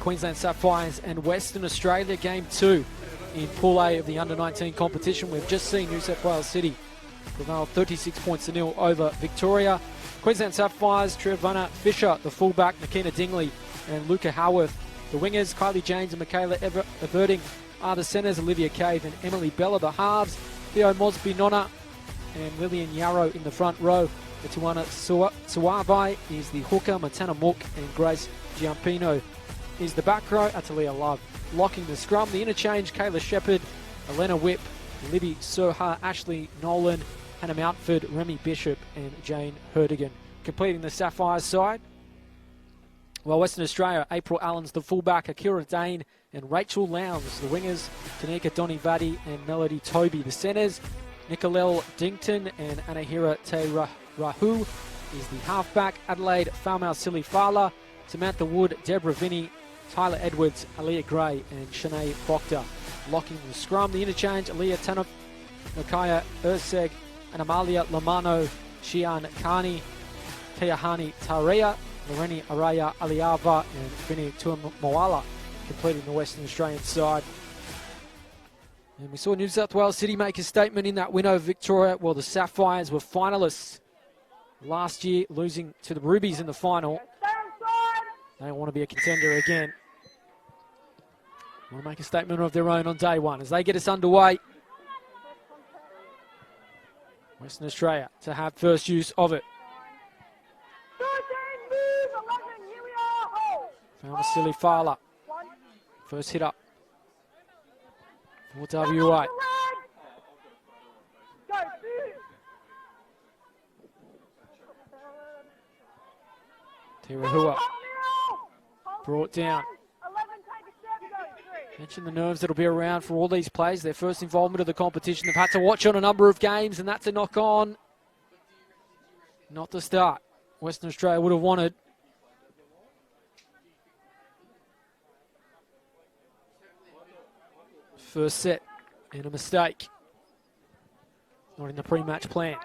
Queensland Sapphires and Western Australia, game 2 in Pool A of the Under-19 competition. We've just seen New South Wales City prevail 36-0 over Victoria. Queensland Sapphires, Trevana Fisher, the fullback, Nakina Dingley and Luca Howarth, the wingers, Kylie James and Michaela Everting are the centres, Olivia Cave and Emily Bella, the halves, Theo Mosby Nonna and Lillian Yarrow in the front row. The Tiwana Suabai is the hooker, Matana Mook and Grace Giampino is the back row. Atalia Love locking the scrum. The interchange, Kayla Shepherd, Elena Whipp, Libby Soha, Ashley Nolan, Hannah Mountford, Remy Bishop and Jane Herdigan. Completing the Sapphires side. While Western Australia, April Allen's the fullback, Akira Dane and Rachel Lowndes, the wingers, Tanika Donivadi and Melody Toby, the centres, Nicolelle Dington and Anahira Te Rahu is the halfback, Adelaide Falmau Silly Fala, Samantha Wood, Deborah Vinnie, Tyler Edwards, Aaliyah Gray and Shanae Proctor locking the scrum. The interchange, Aaliyah Tanuf, Nakaya Urseg and Amalia Lamano, Shian Kani, Teahani Tarea, Loreni Araya Aliava and Vinnie Tuamoala completing the Western Australian side. And we saw New South Wales City make a statement in that win over Victoria. Well, the Sapphires were finalists last year, losing to the Rubies in the final. They don't want to be a contender again. Want to make a statement of their own on day one as they get us underway. Western Australia to have first use of it. Silly Fala. First hit up for WA. Terahua brought down. Mention the nerves that'll be around for all these players. Their first involvement of the competition. They've had to watch on a number of games, and that's a knock on. Not the start Western Australia would have wanted. First set and a mistake. Not in the pre-match plan.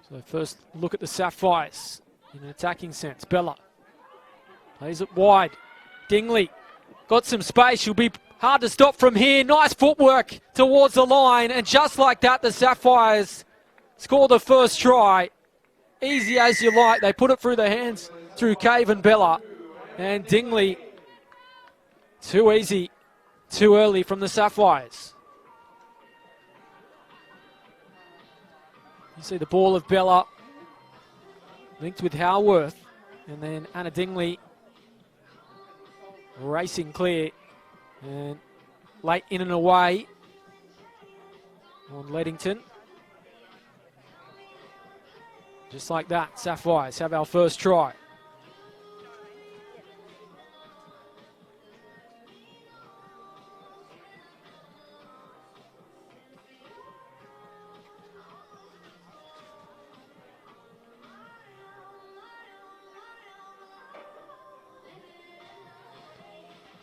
So first look at the Sapphires in an attacking sense. Bella plays it wide. Dingley got some space. She'll be hard to stop from here. Nice footwork towards the line. And just like that, the Sapphires score the first try. Easy as you like. They put it through the hands through Cave and Bella. And Dingley, too easy, too early from the Sapphires. You see the ball of Bella linked with Howarth. And then Anna Dingley racing clear. And late in and away on Leddington. Just like that, Sapphires have our first try.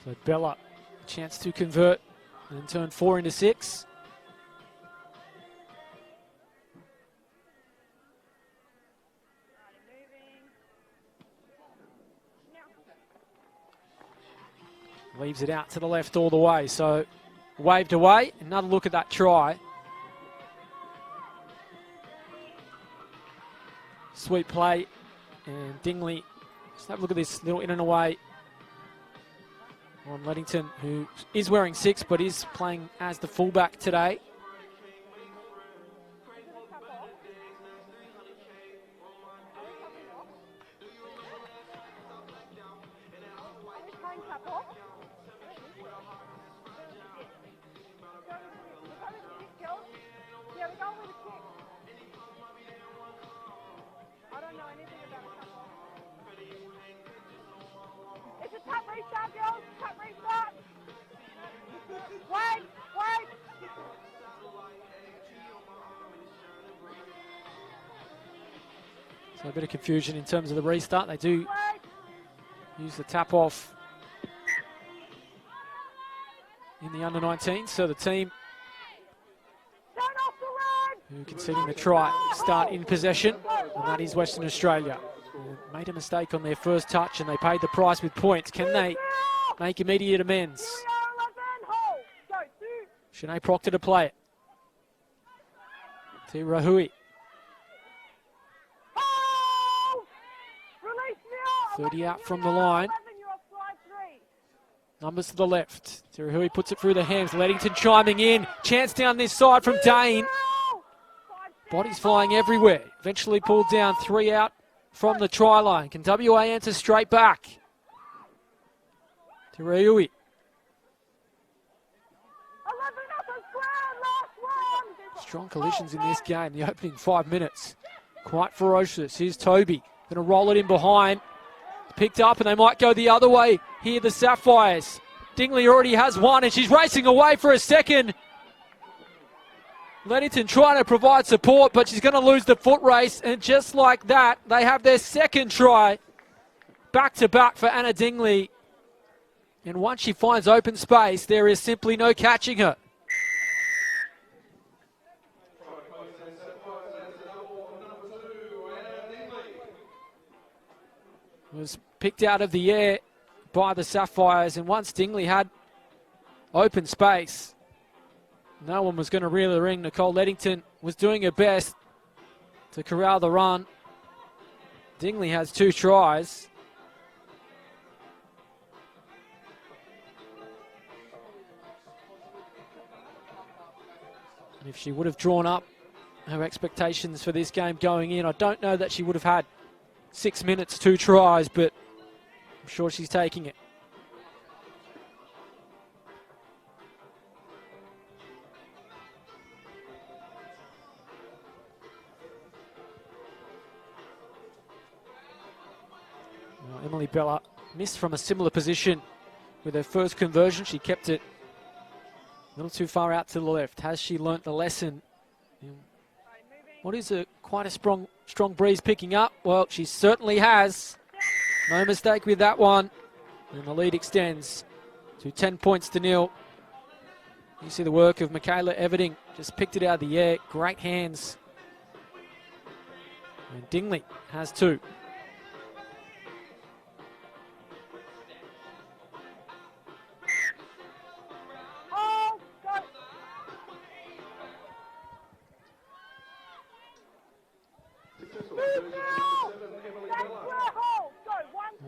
So Bella, chance to convert and turn 4 into 6. Leaves it out to the left all the way, so waved away. Another look at that try. Sweet play, and Dingley, just have a look at this little in and away on Leddington, who is wearing 6 but is playing as the fullback today. So a bit of confusion in terms of the restart. They do use the tap off in the under-19, so the team who conceding the try start in possession, and that is Western Australia. They made a mistake on their first touch and they paid the price with points. Can they make immediate amends? Shanae Proctor to play it. To Rahui. 30 out from the line. Numbers to the left. Rahui puts it through the hands. Leddington chiming in. Chance down this side from Dane. Bodies flying everywhere. Eventually pulled down, 3 out from the try line. Can WA answer straight back? To Rahui. Strong collisions in this game. The opening 5 minutes. Quite ferocious. Here's Toby. Going to roll it in behind. Picked up and they might go the other way. Here the Sapphires. Dingley already has one and she's racing away for a second. Leddington trying to provide support, but she's going to lose the foot race. And just like that, they have their second try. Back to back for Anna Dingley. And once she finds open space, there is simply no catching her. Was picked out of the air by the Sapphires, and once Dingley had open space, no one was going to reel her in. Nicole Leddington was doing her best to corral the run. Dingley has 2 tries. And if she would have drawn up her expectations for this game going in, I don't know that she would have had 6 minutes, 2 tries, but I'm sure she's taking it. Well, Emily Bella missed from a similar position with her first conversion. She kept it a little too far out to the left. Has she learnt the lesson? What is quite a strong breeze picking up? Well, she certainly has. No mistake with that one. And the lead extends to 10 points to 0. You see the work of Michaela Everding. Just picked it out of the air. Great hands. And Dingley has 2.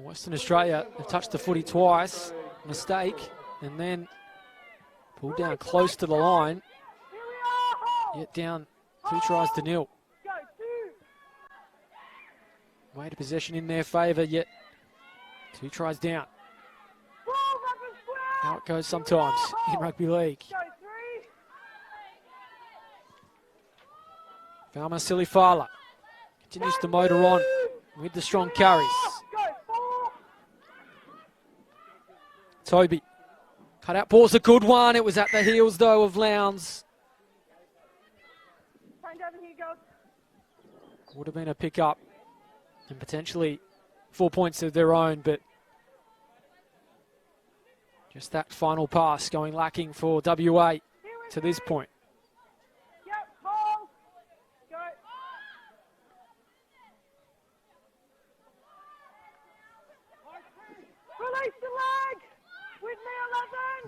Western Australia have touched the footy twice, mistake, and then pulled down close to the line, yet down 2 tries to 0. Weight of possession in their favour, yet 2 tries down. How it goes sometimes in rugby league. Valma Silifala continues to motor on with the strong carries. Toby. Cut out ball's a good one. It was at the heels, though, of Lowndes. Would have been a pick-up and potentially 4 points of their own, but just that final pass going lacking for WA to this point.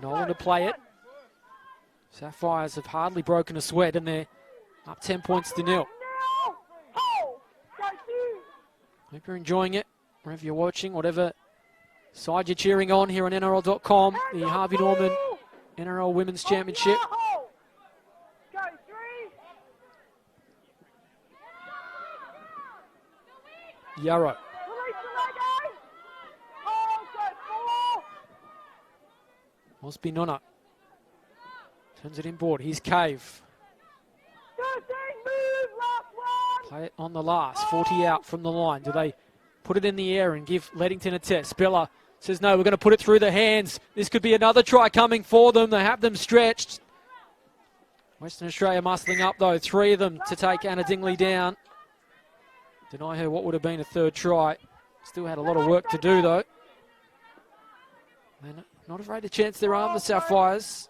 Nolan to play it. Sapphires have hardly broken a sweat and they're up 10 points to 0. Hope you're enjoying it, wherever you're watching, whatever side you're cheering on here on NRL.com. The Harvey Norman NRL Women's Championship. Yarrow. Mosby Nonna turns it inboard. Here's Cave. Play it on the last. 40 out from the line. Do they put it in the air and give Leddington a test? Bella says, no, we're going to put it through the hands. This could be another try coming for them. They have them stretched. Western Australia muscling up, though. 3 of them to take Anna Dingley down. Deny her what would have been a 3rd try. Still had a lot of work to do, though. They're not afraid to chance their arm, the Sapphires.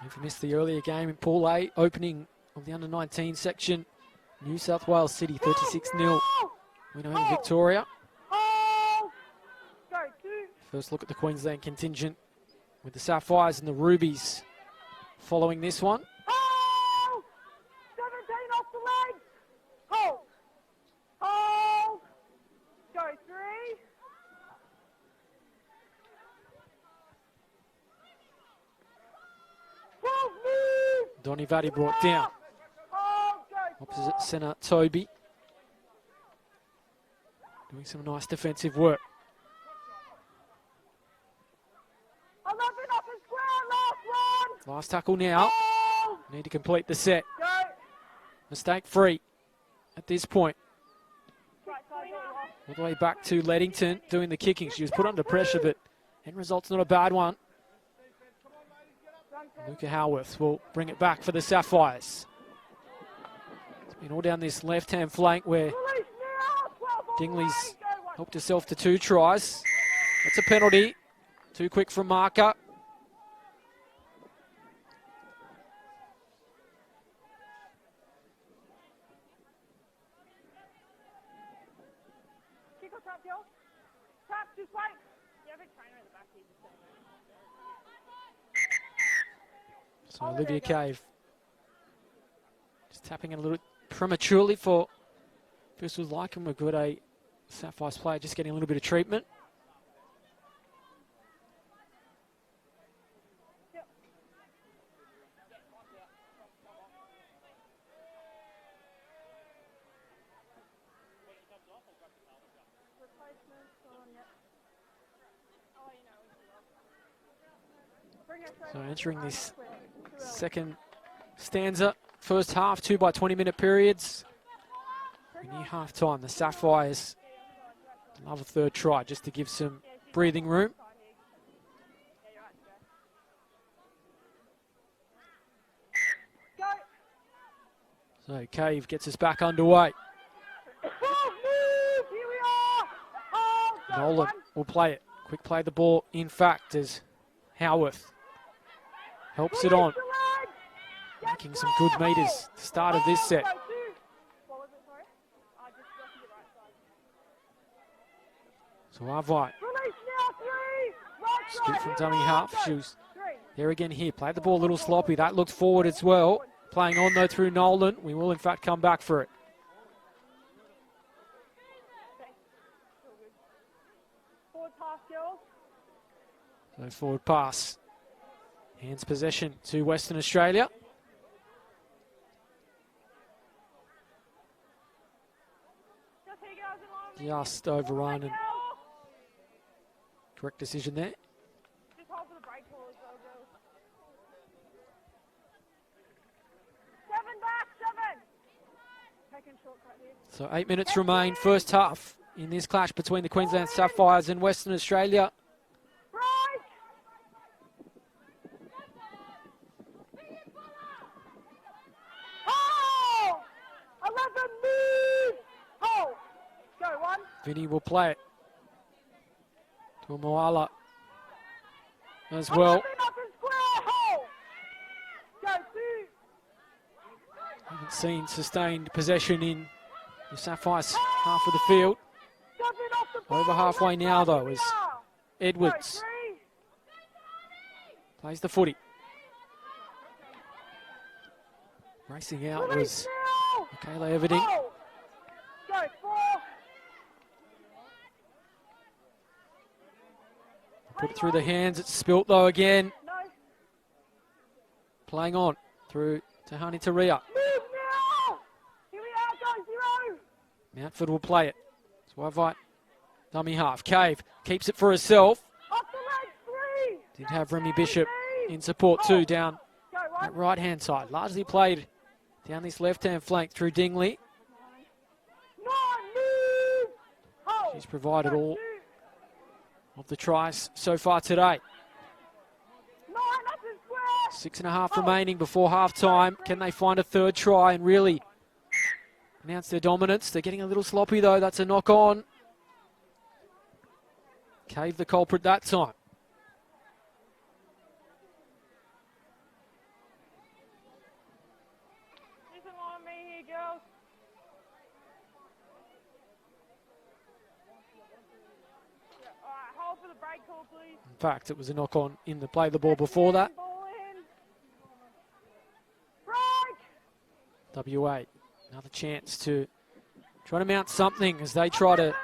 If you missed the earlier game in Pool A, opening of the under-19 section, New South Wales City 36-0 win over Victoria. First look at the Queensland contingent with the Sapphires and the Rubies following this one. 17 off the leg. Hold. Hold. Go 3. Donny Vadi brought down. Opposite centre, Toby. Doing some nice defensive work. 11 off the square, last one. Last tackle now. Need to complete the set. Go. Mistake free at this point. All the way back to Leddington doing the kicking. She was put under pressure, but end result's not a bad one. Luca Howarth will bring it back for the Sapphires. It's been all down this left-hand flank where Dingley's helped herself to 2 tries. That's a penalty. Too quick from marker. So Olivia Cave just tapping it a little prematurely for this was like him. We've got a Sapphires player just getting a little bit of treatment. So entering this second stanza, first half, 2 by 20-minute periods. Near half time, the Sapphires love a third try just to give some breathing room. So Cave gets us back underway. Nolan will play it. Quick play the ball, in fact, as Howarth helps it on. Making some good meters at the start of this set. So Arvite, scoop from dummy half, shoes. There again here, play the ball a little sloppy. That looked forward as well. Playing on though through Nolan. We will in fact come back for it. So forward pass. Hands possession to Western Australia. Just overrun and correct decision there. So 8 minutes remain, first half in this clash between the Queensland Sapphires and Western Australia. Vinny will play it to Moala as well. Haven't seen sustained possession in the Sapphires half of the field. Over halfway now though is Edwards. Plays the footy. Racing out was Michaela Everding. Put it through the hands, it's spilt though again. Playing on through to Hani Taria. Mountford will play it. Swivite, dummy half. Cave keeps it for herself. Did have Remy Bishop in support too down that right hand side. Largely played down this left hand flank through Dingley. She's provided all of the tries so far today. 6.5 remaining before half time. Can they find a third try and really announce their dominance? They're getting a little sloppy though. That's a knock on. Cave the culprit that time. for the break call, please. In fact, it was a knock-on in the play the ball before that. Ball in. Break. WA, another chance to try to mount something as they try to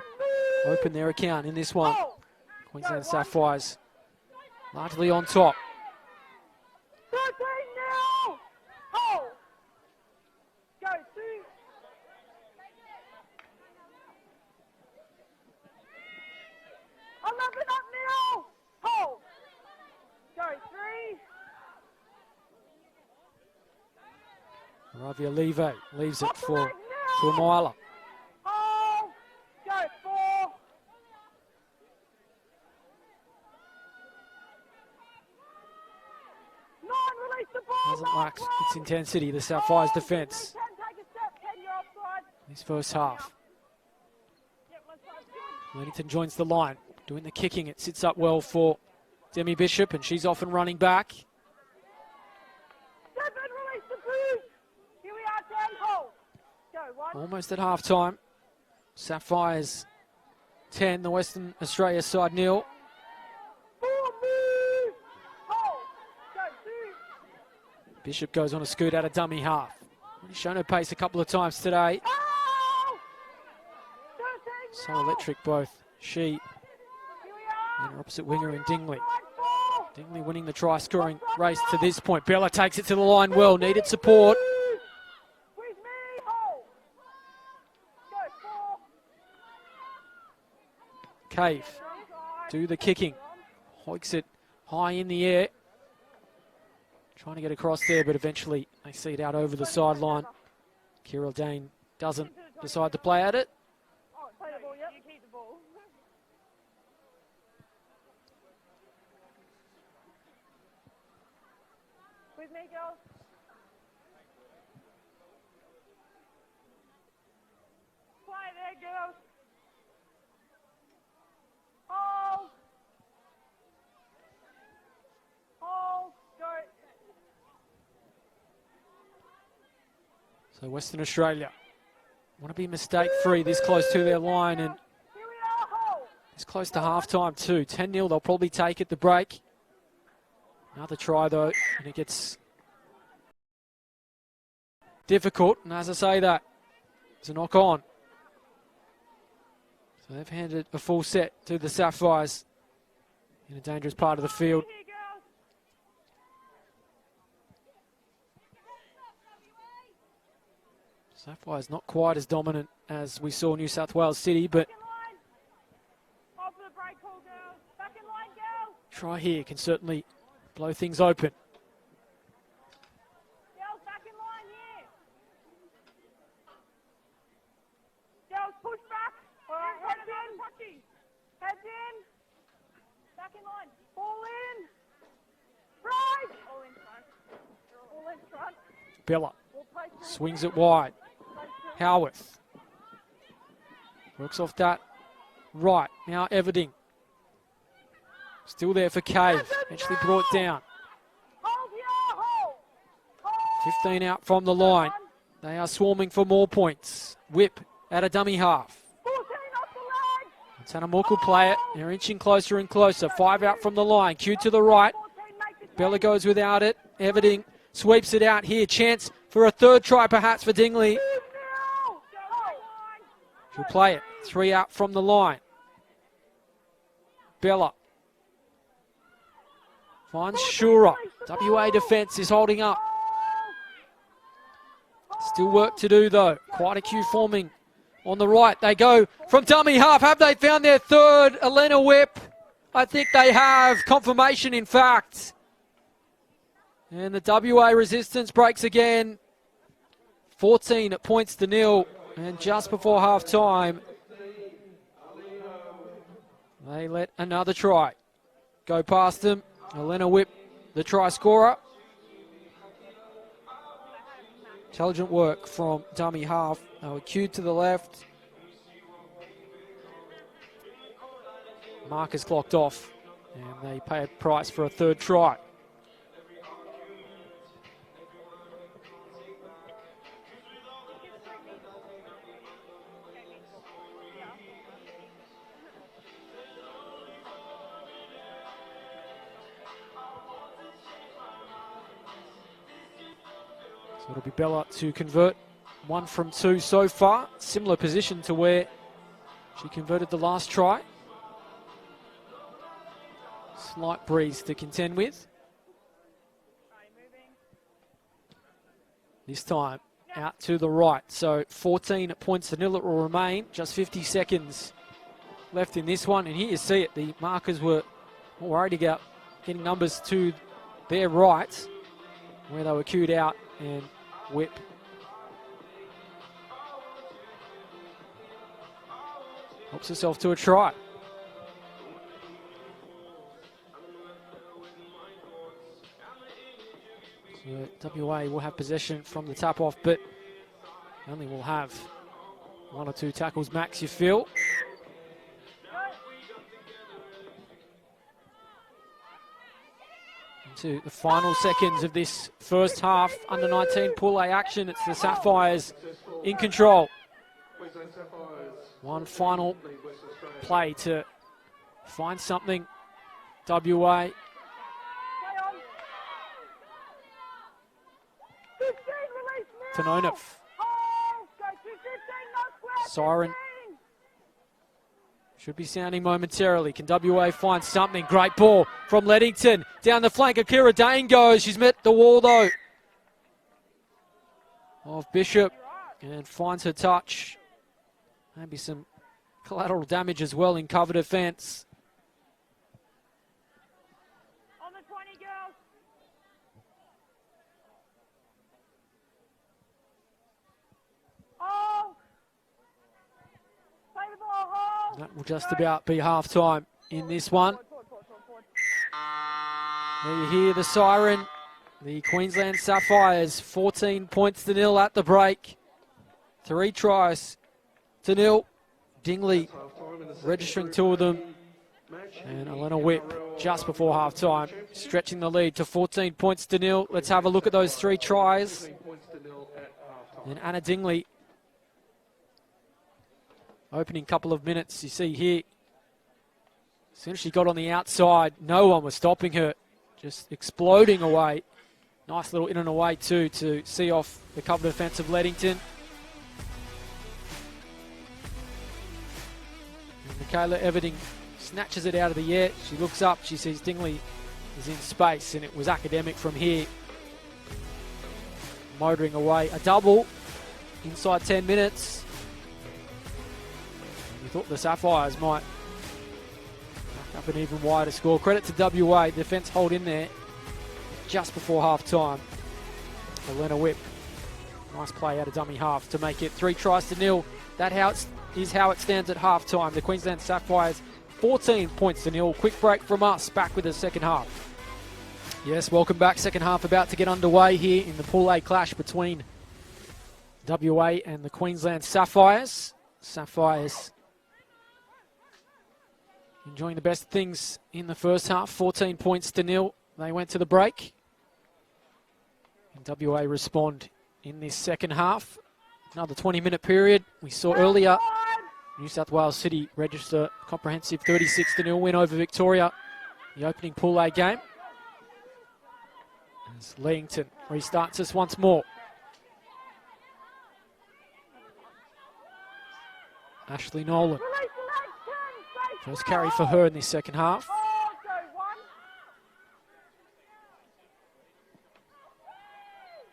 open their account in this one. Oh. Queensland Sapphires largely on top. 13 now. Oh. Go, 2. 11 up now. Hold. Go, 3. Ravia Leve leaves it Up the for leg now. Tuamila. Hold. Go, 4. 9, release the ball. Hasn't lacked its intensity, the Sapphires defence, 10, take a step. 10, you're offside. this first half. Yep, one side's good. Leamington joins the line, doing the kicking. It sits up well for Demi Bishop, and she's off and running back. 7, release the boot. Here we are, 10, hold. Go, 1. Almost at half-time. Sapphires 10, the Western Australia side 0. 4, move. Hold. Go, 2. Bishop goes on a scoot out of dummy half. She's shown her pace a couple of times today. Hold. 13 So now. electric both she Here we are. and her opposite winger in Dingley. Side 4. Dingley winning the try-scoring race to this point. Bella takes it to the line well, needed support. With me, hold. Go, 4. Cave do the kicking. Hoiks it high in the air. Trying to get across there, but eventually they see it out over the sideline. QLD doesn't decide to play at it. Oh, play the ball, yep. You keep the ball. With me, girls. Play there, girls. Hold. Hold. Go. So Western Australia want to be mistake-free this close to their line, and Here we are, hold. it's close to half-time too. 10-0, they'll probably take at the break. Another try though, and it gets difficult, and as I say that, it's a knock-on. So they've handed a full set to the Sapphires in a dangerous part of the field. Here, girls. Sapphires not quite as dominant as we saw New South Wales City, but Back in line. Hold for the break call, girls. Back in line, girls. try here can certainly blow things open. Girls, back in line here. Girls, push back. All right, heads in. Heads in. Back in line. Ball in. Right. All in front. All in front. Bella We'll play through. swings it wide. Play through. Howarth works off that right. Now Everding. Still there for Cave. Eventually brought down. Hold here. Hold. Hold. 15 out from the line. They are swarming for more points. Whip at a dummy half. 14 off the leg. Tanamook will play it. They're inching closer and closer. 5 out from the line. Q to the right. 14, make it Bella goes without it. Everding sweeps it out here. Chance for a third try perhaps for Dingley. now. Hold. She'll play it. 3 out from the line. Bella finds Shura. WA defence is holding up. Still work to do though. Quite a queue forming on the right. They go from dummy half. Have they found their third? Elena Whip. I think they have. Confirmation in fact. And the WA resistance breaks again. 14 points to 0. And just before half time, they let another try go past them. Elena Whip, the try scorer. Intelligent work from dummy half. They were cued to the left. Markers clocked off, and they pay a price for a third try. it'll be Bella to convert. 1 from 2 so far. Similar position to where she converted the last try. Slight breeze to contend with. This time out to the right. So 14 points to nil it will remain. Just 50 seconds left in this one. And here you see it. The markers were worried about getting numbers to their right, where they were cued out and whip. Helps herself to a try. So WA will have possession from the tap off, but only will have 1 or 2 tackles max, you feel. Into the final seconds of this first half, under 19 Pool A action. It's the Sapphires in control. One final play to find something. WA. Tanonov. Siren should be sounding momentarily. Can WA find something? Great ball from Leddington. Down the flank, Akira Dane goes. She's met the wall though of Bishop and finds her touch. Maybe some collateral damage as well in cover defence. On the 20, girls. Oh! Play the ball, hold. That will just about be half-time in this one. There you hear the siren. The Queensland Sapphires, 14 points to nil at the break. 3 tries to nil. Dingley registering 2 of them. And Elena Whip just before half-time, stretching the lead to 14 points to nil. Let's have a look at those 3 tries. And Anna Dingley, opening couple of minutes, you see here. As soon as she got on the outside, no one was stopping her. Just exploding away. Nice little in and away too to see off the cover defence of Leddington. And Michaela Everding snatches it out of the air. She looks up, she sees Dingley is in space, and it was academic from here. Motoring away. A double inside 10 minutes. You thought the Sapphires might up an even wider score. Credit to WA, defence hold in there just before half time. Elena Whip, nice play out of dummy half to make it 3 tries to nil. That is how it stands at half time. The Queensland Sapphires 14 points to nil. Quick break from us, back with the second half. Yes, welcome back. Second half about to get underway here in the Pool A clash between WA and the Queensland Sapphires. Sapphires enjoying the best things in the first half. 14 points to nil. They went to the break. And WA respond in this second half. Another 20-minute period. We saw earlier New South Wales City register a comprehensive 36-0 win over Victoria. The opening Pool A game. As Leddington restarts us once more. Ashley Nolan. First carry for her in this second half.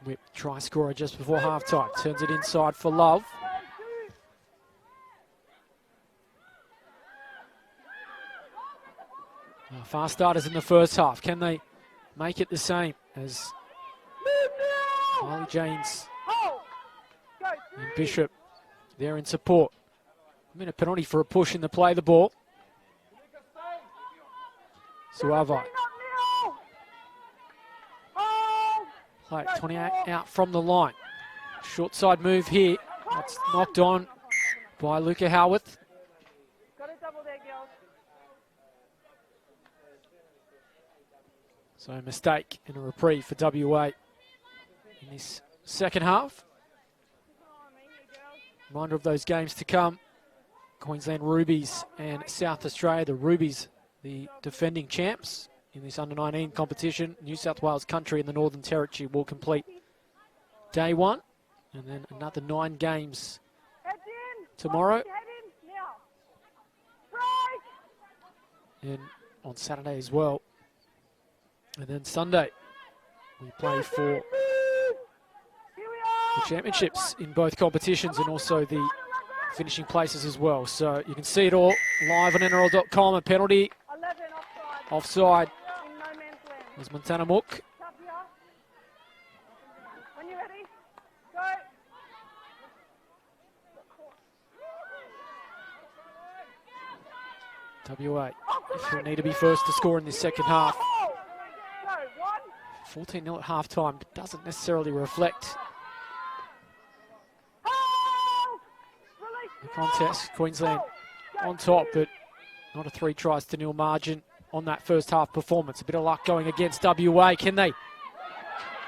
Whip try scorer just before halftime. Turns it inside for Love. Fast starters in the first half. Can they make it the same as Kylie James and Bishop there in support? A minute penalty for a push in the play the ball. Suave. Play 28 out from the line. Short side move here. That's knocked on by Luca Howarth. So a mistake and a reprieve for WA in this second half. Reminder of those games to come. Queensland Rubies and South Australia. The Rubies, the defending champs in this under-19 competition. New South Wales Country and the Northern Territory will complete day one, and then another 9 games Heads in. tomorrow, Head in now. Break. and on Saturday as well. And then Sunday, we play for Here we the are. championships in both competitions and also the finishing places as well. So you can see it all live on NRL.com. A penalty 11 offside. offside In no man's land. was Montana Mook. Up here. When you're ready, go. WA, if you'll need to be first to score in this second half. Go. 1. 14-0 at halftime doesn't necessarily reflect Hold. Release. the contest. Queensland on top, but not a 3 tries to 0 margin on that first half performance. A bit of luck going against WA. Can they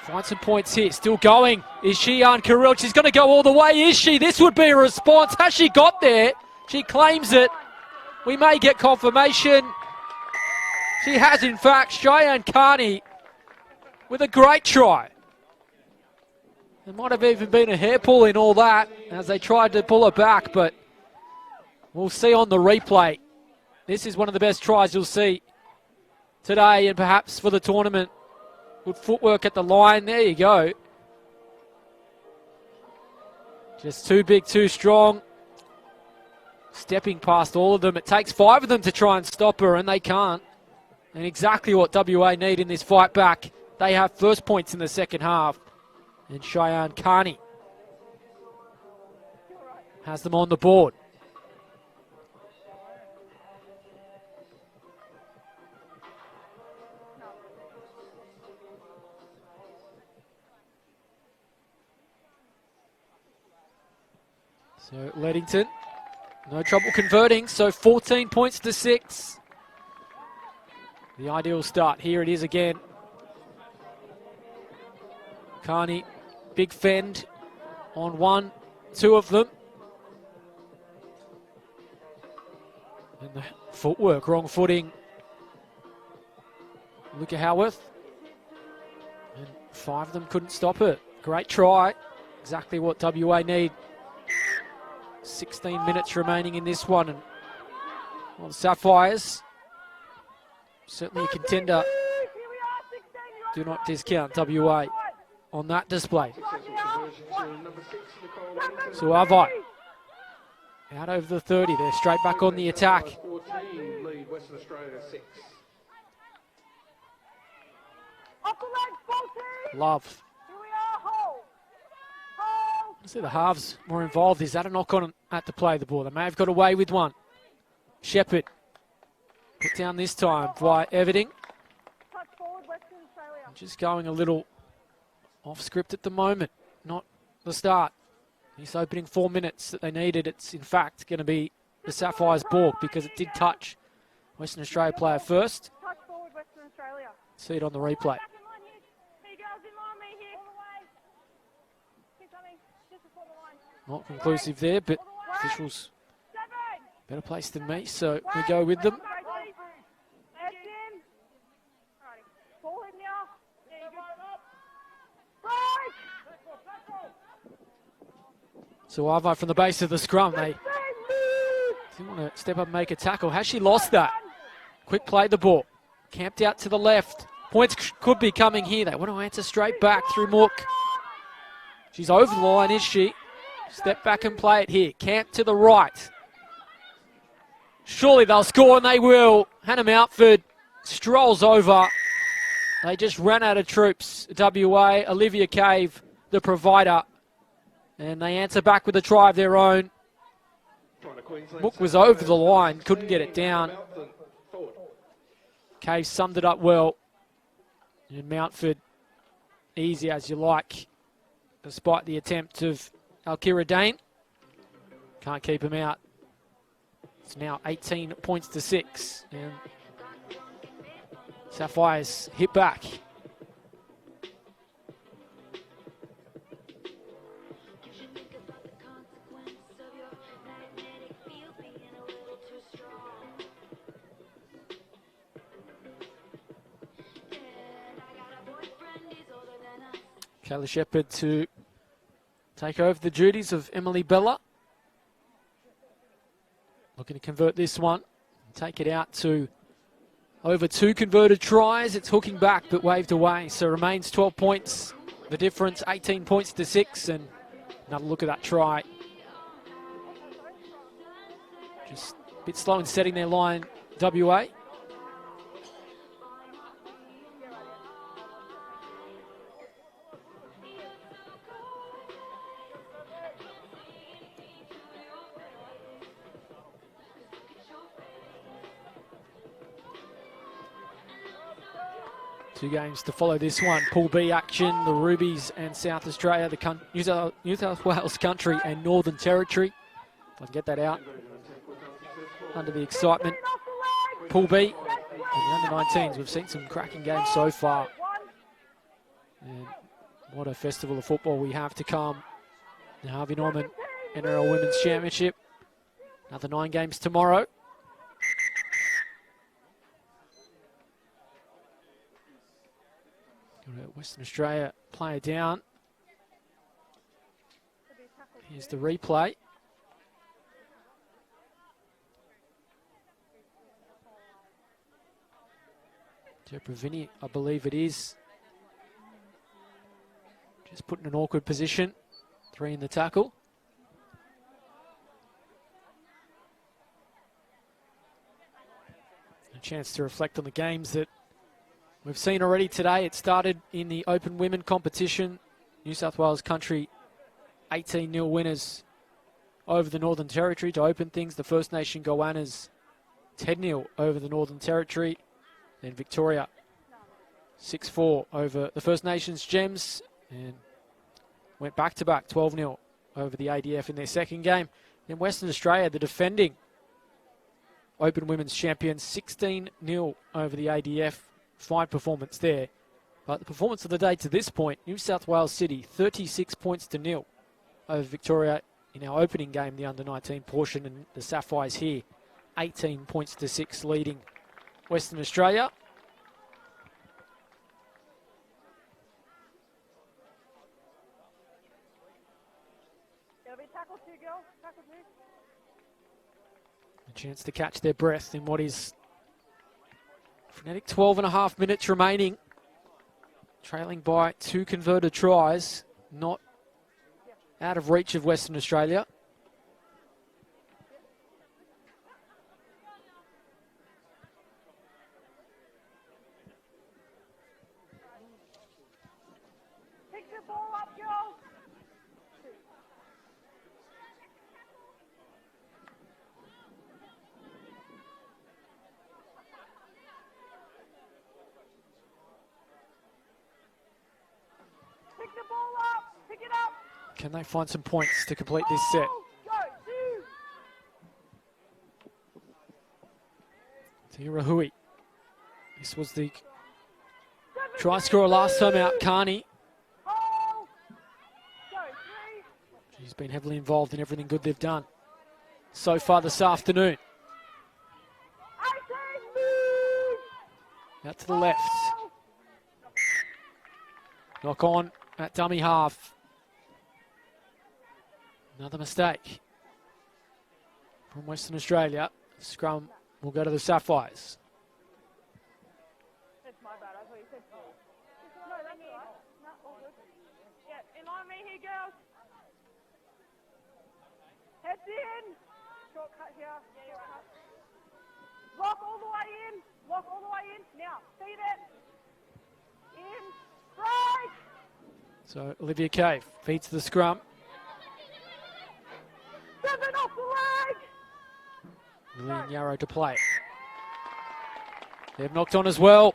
find some points here? Still going is Shian Kirill. She's going to go all the way, is she? This would be a response. Has she got there? She claims it. We may get confirmation. She has, in fact. Cheyenne Carney with a great try. There might have even been a hair pull in all that as they tried to pull her back, but we'll see on the replay. This is one of the best tries you'll see today and perhaps for the tournament. Good footwork at the line. There you go. Just too big, too strong. Stepping past all of them. It takes 5 of them to try and stop her, and they can't. And exactly what WA need in this fight back. They have first points in the second half. And Cheyenne Carney has them on the board. So Leddington, no trouble converting, so 14 points to 6. The ideal start. Here it is again. Carney, big fend on 1, 2 of them. And the footwork, wrong footing. Luca Howarth. And 5 of them couldn't stop it. Great try. Exactly what WA need. 16 minutes remaining in this one. And well, the Sapphires, certainly a contender. Do not discount WA on that display. Suavai out over the 30. They're straight back on the attack. Love. See the halves more involved. Is that a knock on at the play of the ball? They may have got away with one. Shepherd put down this time by Everding. Just going a little off script at the moment, not the start. This opening 4 minutes that they needed, it's in fact going to be the Sapphires' ball because it did touch Western Australia player first. Touch forward, Western Australia. See it on the replay. Not conclusive there, but officials better placed than me, so we go with them. So Suave from the base of the scrum. They didn't want to step up and make a tackle. Has she lost that? Quick play the ball. Camped out to the left. Points could be coming here. They want to answer straight back through Mook. She's over the line, is she? Step back and play it here. Camp to the right. Surely they'll score, and they will. Hannah Mountford strolls over. They just ran out of troops. WA, Olivia Cave, the provider. And they answer back with a try of their own. Mook was over the line, couldn't get it down. Cave summed it up well. And Mountford, easy as you like, despite the attempt of Alkira Dane. Can't keep him out. It's now 18 points to 6. And Sapphires hit back. Kayla Shepherd to take over the duties of Emily Bella. Looking to convert this one. Take it out to over 2 converted tries. It's hooking back but waved away. So remains 12 points. The difference, 18 points to 6. And another look at that try. Just a bit slow in setting their line, WA. Two games to follow this one. Pool B action, the Rubies and South Australia, the New South Wales Country and Northern Territory. If I can get that out. Under the excitement. Pool B and the under-19s. We've seen some cracking games so far. And what a festival of football we have to come. The Harvey Norman NRL Women's Championship. Another 9 games tomorrow. Western Australia player down. Here's the replay. Vinny, I believe it is. Just put in an awkward position. 3 in the tackle. A chance to reflect on the games that we've seen already today. It started in the Open Women competition. New South Wales Country 18-0 winners over the Northern Territory to open things. The First Nation Goannas 10-0 over the Northern Territory. Then Victoria 6-4 over the First Nations Gems and went back-to-back 12-0 over the ADF in their second game. Then Western Australia, the defending Open Women's champions, 16-0 over the ADF. Fine performance there. But the performance of the day to this point, New South Wales City 36 points to 0 over Victoria in our opening game, the under-19 portion, and the Sapphires here 18 points to 6 leading Western Australia. A chance to catch their breath in what is frenetic 12.5 minutes remaining. Trailing by 2 converted tries. Not out of reach of Western Australia. Pick the ball up, girls. Pick the ball up. Pick it up. Can they find some points to complete this set? Tira Hui. This was the try scorer last time out, Carney. She's been heavily involved in everything good they've done so far this afternoon. Out to the left. Knock on at dummy half. Another mistake from Western Australia. Scrum will go to the Sapphires. That's my bad. I thought you said four. No, that's all right. No, all good. Yeah, in line me here, girls. Heads in. Shortcut here. Yeah, shortcut. Lock all the way in. Lock all the way in. Now, feed it. In. Right. So Olivia Cave feeds the scrum. 7 off the leg. Lillian Yarrow to play. They've knocked on as well.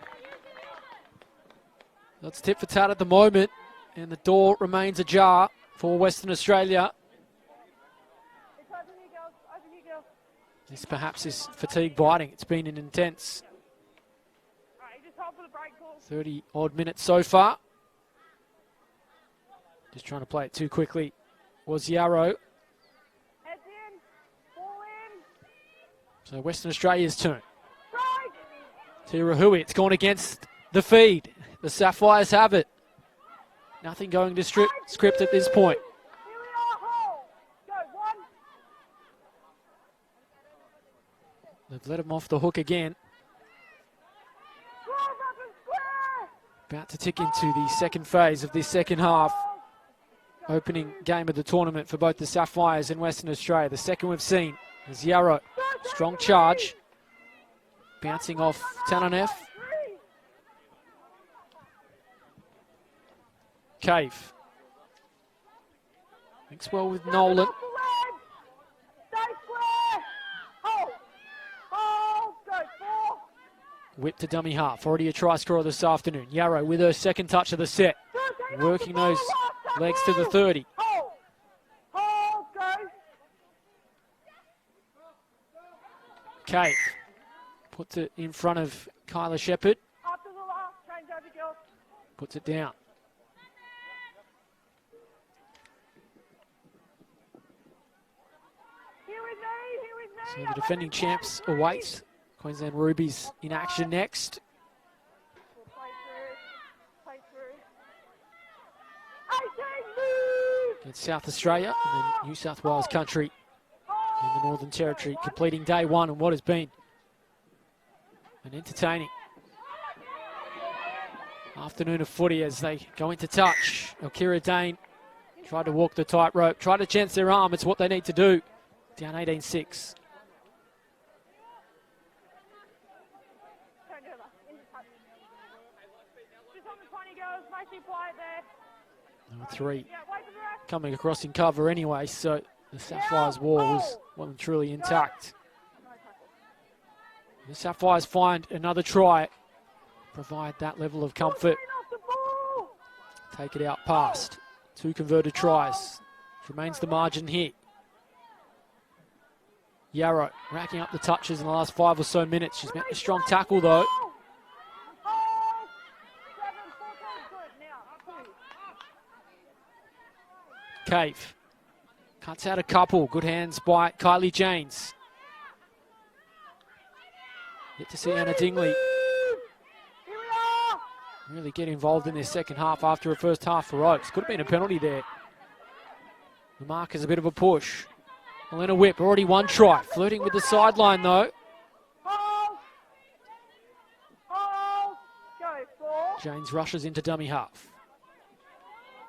That's tit for tat at the moment, and the door remains ajar for Western Australia. It's open here, girls. Open here, girls. This perhaps is fatigue biting. It's been an intense All right, just hold for the break call. 30 odd minutes so far. Just trying to play it too quickly was Yarrow. Heads in. Ball in. So Western Australia's turn. Strike. Tira Hui, it's gone against the feed. The Sapphires have it. Nothing going to script at this point. Here They've let him off the hook again. About to tick into the second phase of this second half. Opening game of the tournament for both the Sapphires and Western Australia. The second we've seen is Yarrow. Strong charge. Bouncing off Tananev. Cave. Thinks well with Nolan. Whip to dummy half. Already a try scorer this afternoon. Yarrow with her second touch of the set. Working those legs to the 30. Cave puts it in front of Kyla Shepherd. Puts it down. So the defending champs await. Queensland Rubies in action next. Against South Australia and then New South Wales country in the Northern Territory, completing day one and what has been an entertaining afternoon of footy as they go into touch. Elkira Dane tried to walk the tightrope, tried to chance their arm. It's what they need to do. Down 18-6. Number 3 coming across in cover anyway, so the Sapphires' wall was well and truly intact. The Sapphires find another try, provide that level of comfort. Take it out past. 2 converted tries. Remains the margin here. Yarrow racking up the touches in the last 5 or so minutes. She's met a strong tackle though. Cave cuts out a couple. Good hands by Kylie Janes. Get to see Anna Dingley really get involved in this second half after a first half for Oaks. Could have been a penalty there. The mark is a bit of a push. Elena Whip, already 1 try. Flirting with the sideline though. Janes rushes into dummy half.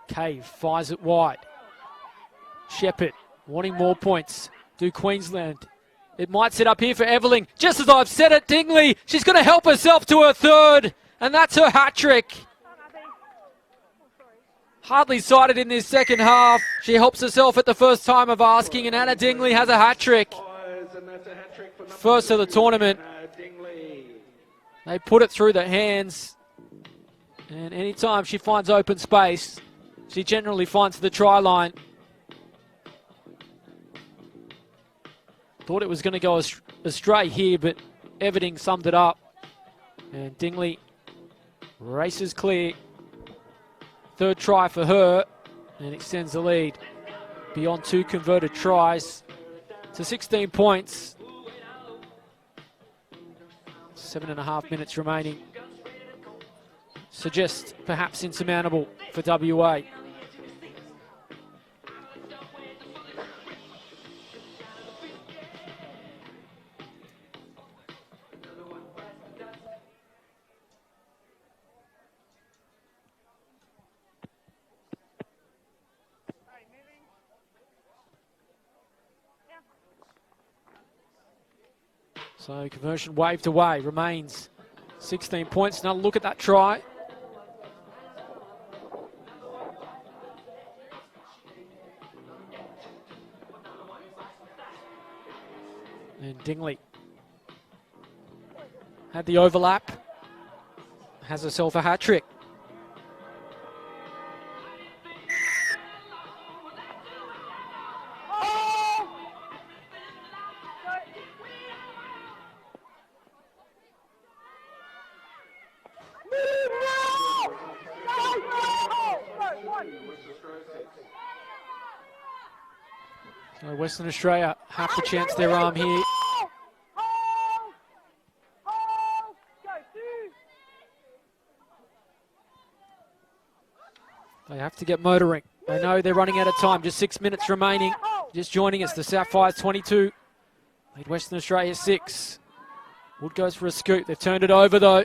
Cave fires it wide. Shepherd wanting more points. Do Queensland. It might set up here for Eveling. Just as I've said it, Dingley, she's going to help herself to her third. And that's her hat-trick. Hardly sighted in this second half. She helps herself at the first time of asking, and Anna Dingley has a hat-trick. First of the tournament. They put it through the hands. And anytime she finds open space, she generally finds the try line. Thought it was going to go astray here, but Everding summed it up. And Dingley races clear. Third try for her, and extends the lead beyond 2 converted tries to 16 points. 7.5 minutes remaining. Suggest perhaps insurmountable for WA. So conversion waved away, remains 16 points. Now look at that try. And Dingley had the overlap, has herself a hat-trick. So Western Australia have to chance their arm here. They have to get motoring. They know they're running out of time. Just 6 minutes remaining. Just joining us, the Sapphires 22. Lead Western Australia 6. Wood goes for a scoop. They've turned it over, though.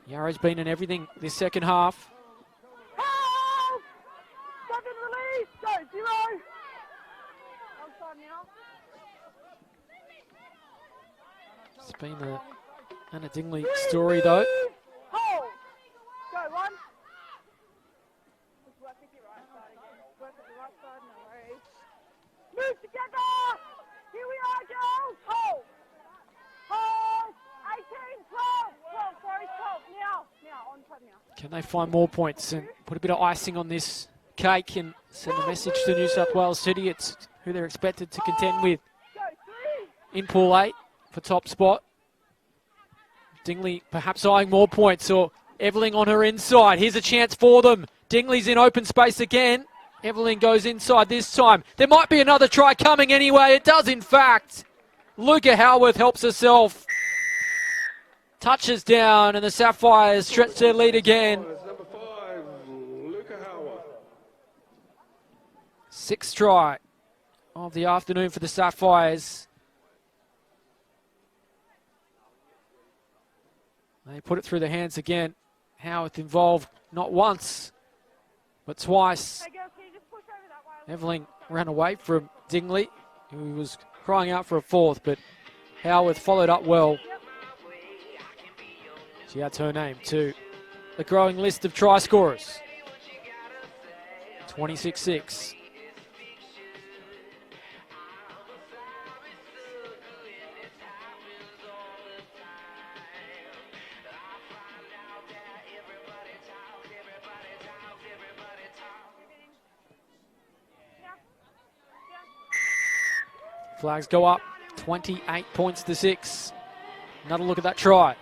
Yarrow's been in everything this second half. Help! 7 release! Go, 0! Outside now. It's been the Anna Dingley story, though. Hold! Go, 1. Just work with your right side again. Work with the right side, no worries. Move together! Here we are, girls! Hold! Hold! 18, 12! 12, sorry, 12. Now, on top now. Can they find more points and put a bit of icing on this cake and send a message to New South Wales City? It's who they're expected to contend with Go, 3! in Pool 8 for top spot. Dingley perhaps eyeing more points, or Eveling on her inside. Here's a chance for them. Dingley's in open space again. Eveling goes inside this time. There might be another try coming anyway. It does, in fact. Luca Howarth helps herself. Touches down, and the Sapphires stretch their lead again. Number 5, Luca Howarth. 6th try of the afternoon for the Sapphires. They put it through the hands again. Howarth involved not once, but twice. Hey, girls, can you just push over that way? Eveling ran away from Dingley, who was crying out for a 4th, but Howarth followed up well. She adds her name to the growing list of try scorers. 26-6. Flags go up, 28 points to 6. Another look at that try.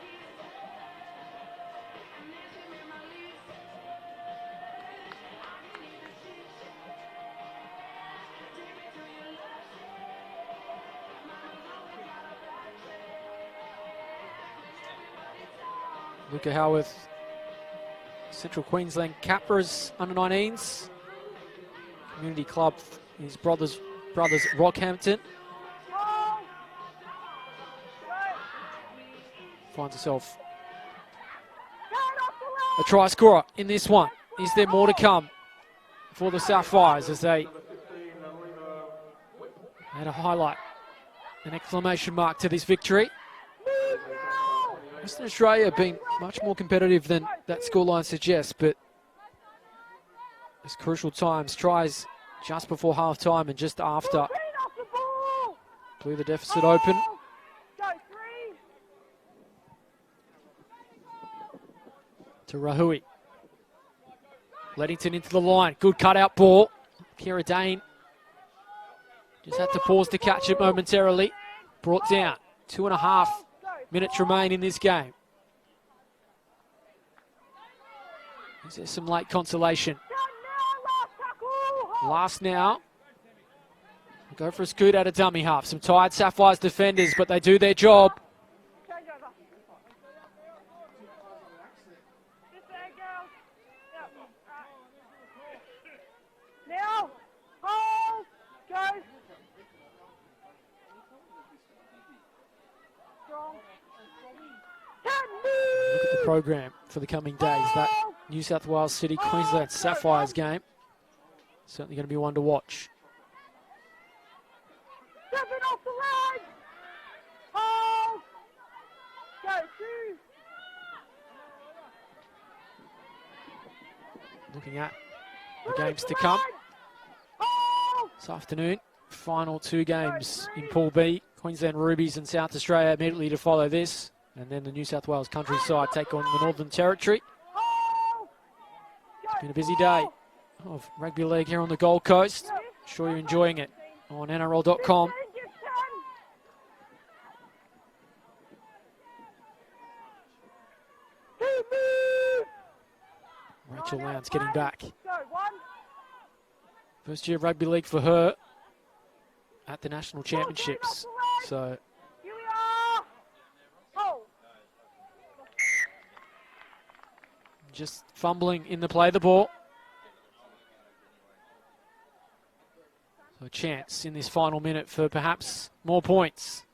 Luca Howarth, Central Queensland Capras under-19s. Community club, his brothers Rockhampton. Finds herself a try scorer in this one. Is there more to come for the Sapphires as they add a highlight, an exclamation mark to this victory? Western Australia have been much more competitive than that scoreline suggests, but it's crucial times. Tries just before half time and just after blew the deficit open. To Rahui. Leddington into the line. Good cutout ball. Kira Dane just had to pause to catch it momentarily. Brought down. 2.5 minutes remain in this game. Is there some late consolation? Last now. Go for a scoot out of dummy half. Some tired Sapphires defenders, but they do their job. Now, hold, go. Strong. Look at the program for the coming days. That New South Wales City Queensland Sapphires game. Certainly going to be one to watch. 7 off the line. Hold. Go, 2. Looking at the games to come this afternoon. Final 2 games in Pool B. Queensland Rubies and South Australia immediately to follow this. And then the New South Wales Countryside take on the Northern Territory. It's been a busy day of rugby league here on the Gold Coast. Sure you're enjoying it on NRL.com. Rachel Lowndes getting back. First year of rugby league for her at the National Championships. So Here we are. Hold. just fumbling in the play of the ball. So a chance in this final minute for perhaps more points.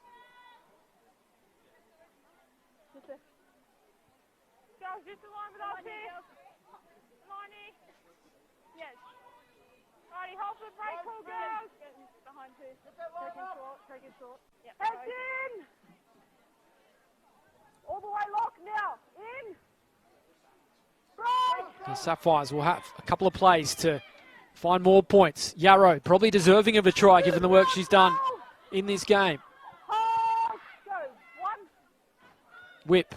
off the break, cool girls. Behind two. Take it short. Heads in. All the way locked now. In. Break. The Sapphires will have a couple of plays to find more points. Yarrow probably deserving of a try given the work she's done in this game. Go. One. Whip.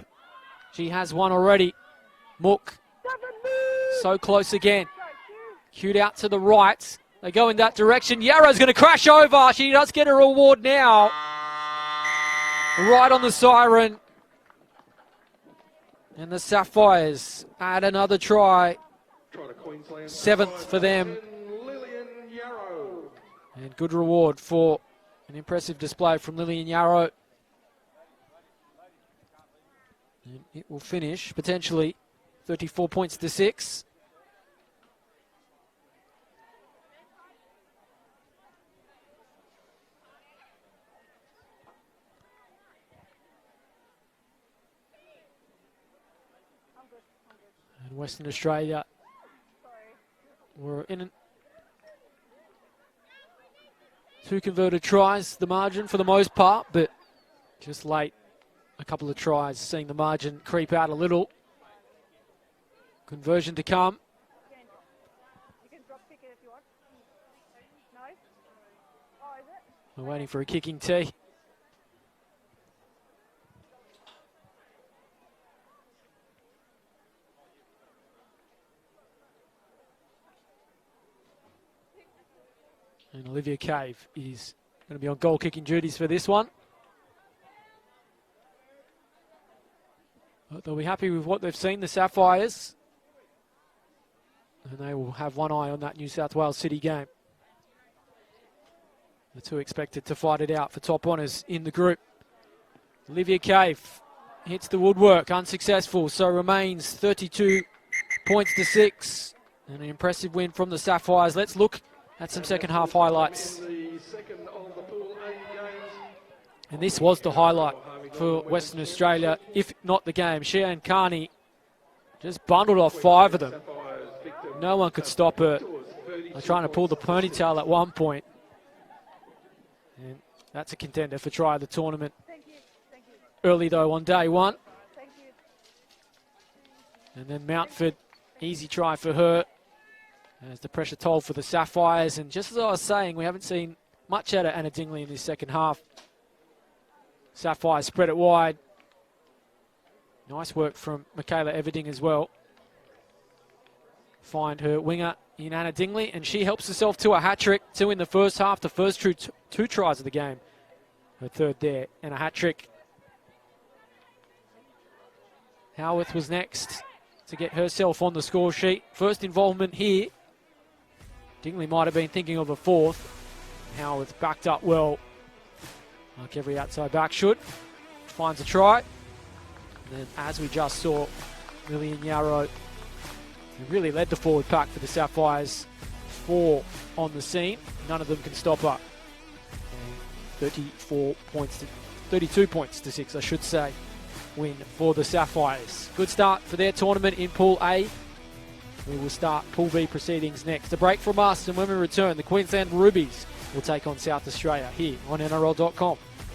She has one already. Mook. So close again. Cued out to the right. They go in that direction. Yarrow's going to crash over. She does get a reward now. Right on the siren. And the Sapphires add another try. Seventh for them. And good reward for an impressive display from Lillian Yarrow. And it will finish potentially 34 points to 6. And Western Australia were in 2 converted tries, the margin for the most part, but just late, a couple of tries, seeing the margin creep out a little. Conversion to come. You can drop kick it if you want. No? Oh, is it? We're waiting for a kicking tee. And Olivia Cave is going to be on goal kicking duties for this one. But they'll be happy with what they've seen, the Sapphires. And they will have one eye on that New South Wales City game. The two expected to fight it out for top honours in the group. Olivia Cave hits the woodwork, unsuccessful, so remains 32 points to 6. And an impressive win from the Sapphires. Let's look at some second half highlights. And this was the highlight for Western Australia, if not the game. Sheehan Carney just bundled off 5 of them. No one could stop her. They're trying to pull the ponytail at one point. And that's a contender for try of the tournament. Thank you. Early though on day one. Thank you. And then Mountford, easy try for her. As the pressure told for the Sapphires. And just as I was saying, we haven't seen much out of Anna Dingley in this second half. Sapphires spread it wide. Nice work from Michaela Everding as well. Find her winger in Anna Dingley, and she helps herself to a hat-trick. 2 in the first half, the first two tries of the game. Her third there, and a hat-trick. Howarth was next to get herself on the score sheet. First involvement here. Dingley might have been thinking of a fourth. Howarth backed up well, like every outside back should. Finds a try. And then, as we just saw, Lillian Yarrow really led the forward pack for the Sapphires. 4 on the scene. None of them can stop her. And 32 points to 6, I should say. Win for the Sapphires. Good start for their tournament in Pool A. We will start Pool B proceedings next. A break from us, and when we return, the Queensland Rubies will take on South Australia here on NRL.com.